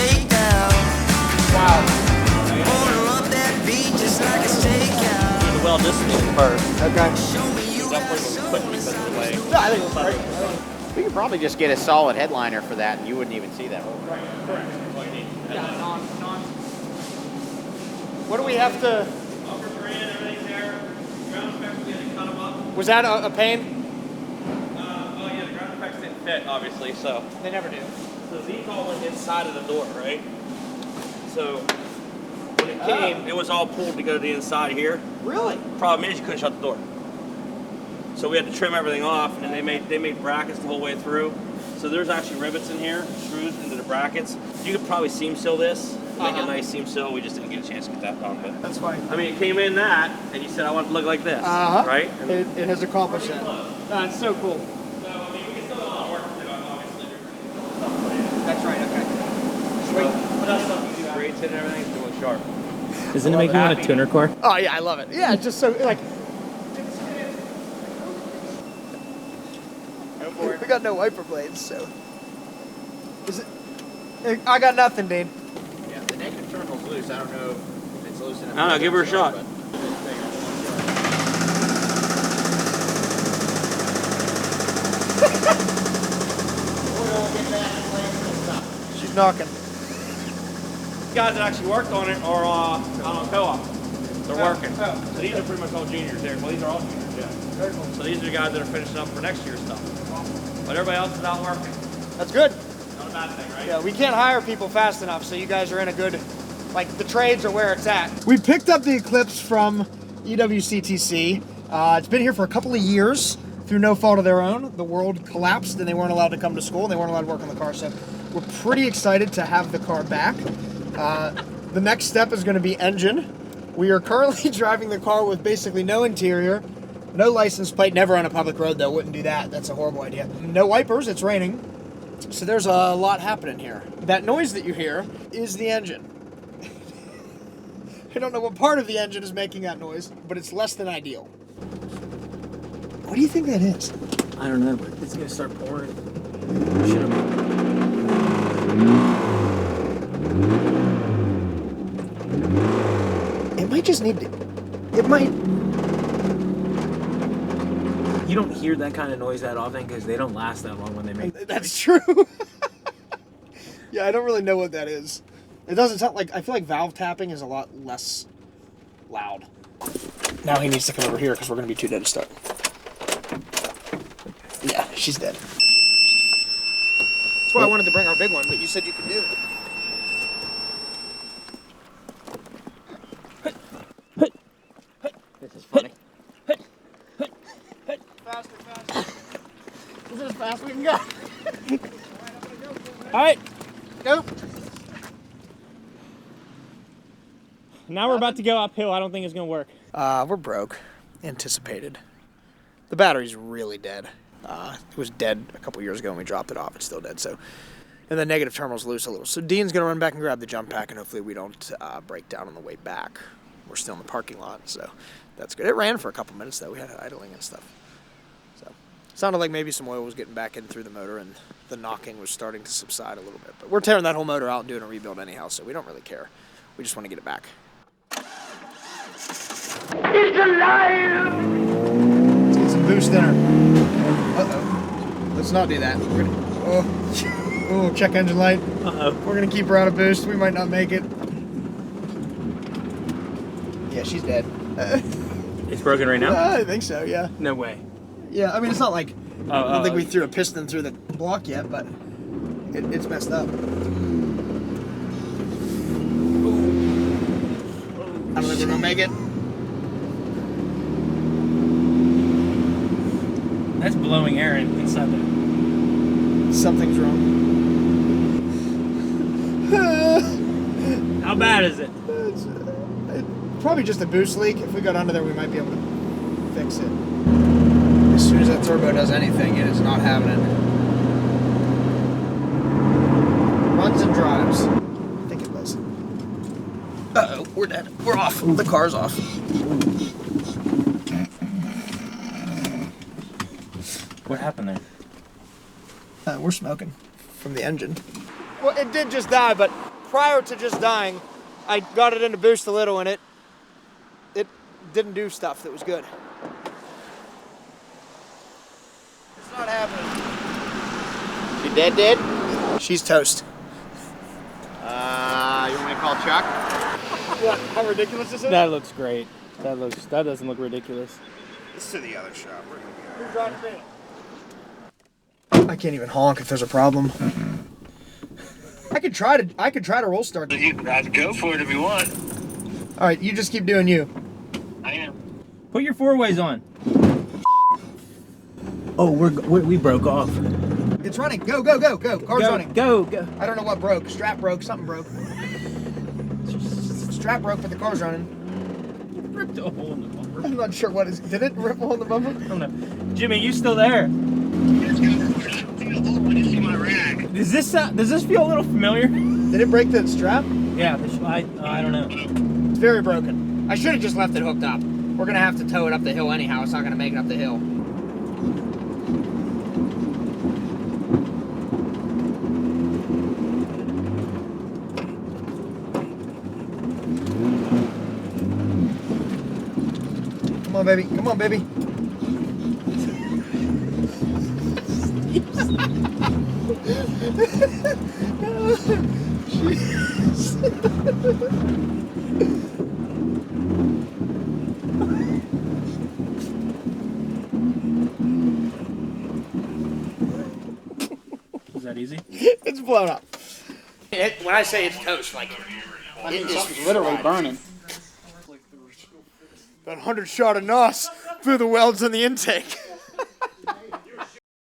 shakedown. Wow. Order up that beat just like a stakeout. The well dissipated first. Okay. Show me you got Definitely quick because of the way. No, I think it's great. We could probably just get a solid headliner for that and you wouldn't even see that hole. Right, correct. Yeah, non. What do we have to... Bumpers are in, everything's there. Ground effects, we had to cut them up. Was that a pain? Oh yeah, the ground effects didn't fit, obviously, so. They never do. So these all went inside of the door, right? So when it came, it was all pulled to go to the inside here. Really? Problem is you couldn't shut the door. So we had to trim everything off, and then they made brackets the whole way through. So there's actually rivets in here, screws into the brackets. You could probably seam seal this, make a nice seam seal. We just didn't get a chance to get that done. But That's fine. I mean, it came in that, and you said I want it to look like this, right? And It has accomplished that. That's so cool. so I mean, we can still do a lot of work to do, obviously. That's right, okay. But that's something you do. Grades and everything's doing sharp. Doesn't it make you want a tuner core? Oh yeah, I love it. Yeah, it's just so, like... We got no wiper blades, so... Is it... I got nothing, Dean. Yeah, the negative terminal's loose. I don't know if it's loose enough. I don't know, give her a shot. She's knocking. The guys that actually worked on it are on co-op. They're working. Oh. So these are pretty much all juniors here. Well, these are all juniors, yeah. Very cool. So these are the guys that are finishing up for next year's stuff. But everybody else is out working. That's good. Not a bad thing, right? Yeah, we can't hire people fast enough, so you guys are in a good, like, the trades are where it's at. We picked up the Eclipse from EWCTC. It's been here for a couple of years through no fault of their own. The world collapsed and they weren't allowed to come to school. They weren't allowed to work on the car, so we're pretty excited to have the car back. The next step is going to be engine. We are currently driving the car with basically no interior, no license plate, never on a public road though, wouldn't do that. That's a horrible idea. No wipers, it's raining. So there's a lot happening here. That noise that you hear is the engine. I don't know what part of the engine is making that noise, but it's less than ideal. What do you think that is? I don't know, but it's gonna start pouring. Shit, It might just need to... It might... You don't hear that kind of noise that often because they don't last that long when they make. That's true. Yeah, I don't really know what that is. It doesn't sound like... I feel like valve tapping is a lot less loud. Now he needs to come over here because we're going to be too dead to start. Yeah, she's dead. That's why I wanted to bring our big one, but you said you could do it. This is funny. Faster, faster. This is as fast as we can go. All right, go. Now we're about to go uphill. I don't think it's gonna work. We're broke. Anticipated. The battery's really dead. It was dead a couple years ago when we dropped it off. It's still dead. So, and the negative terminal's loose a little. So Dean's gonna run back and grab the jump pack, and hopefully we don't break down on the way back. We're still in the parking lot, so that's good. It ran for a couple minutes though. We had idling and stuff. So sounded like maybe some oil was getting back in through the motor, and the knocking was starting to subside a little bit. But we're tearing that whole motor out and doing a rebuild anyhow, so we don't really care. We just want to get it back. It's alive! Let's get some boost in her. Uh-oh. Let's not do that. We're gonna, oh, check engine light. Uh-oh. We're going to keep her out of boost. We might not make it. Yeah, she's dead. It's broken right now? I think so, yeah. No way. Yeah, I mean, it's not like... I don't think we threw a piston through the block yet, but it's messed up. I don't think we're going to make it. That's blowing air inside there. Something's wrong. How bad is it? It's probably just a boost leak. If we got under there, we might be able to fix it. As soon as that turbo does anything, it is not having it. Runs and drives. I think it does. Uh-oh, we're dead. We're off. The car's off. What happened there? We're smoking from the engine. Well, it did just die, but prior to just dying, I got it into boost a little, and it didn't do stuff that was good. It's not happening. She dead? She's toast. You want me to call Chuck? What, how ridiculous is it? That looks great. That doesn't look ridiculous. Let's to the other shop. We're gonna be Who's driving me? I can't even honk if there's a problem. I could try to roll start. You can go for it if you want. All right, you just keep doing you. I am. Put your 4-ways on. Oh, we broke off. It's running. Go. Car's running. Go. I don't know what broke. Strap broke. Something broke. Strap broke, but the car's running. Ripped a hole in the bumper. I'm not sure what is. Did it rip a hole in the bumper? I don't know. Jimmy, you still there? Let's go for it. I don't see a hole when you see my rag. Does this feel a little familiar? Did it break the strap? Yeah, I don't know. It's very broken. I should have just left it hooked up. We're gonna have to tow it up the hill anyhow. It's not gonna make it up the hill. Come on, baby. Come on, baby. Is that easy? It's blown up. When I say it's toast, like it is literally burning. About 100 shot of NOS through the welds in the intake.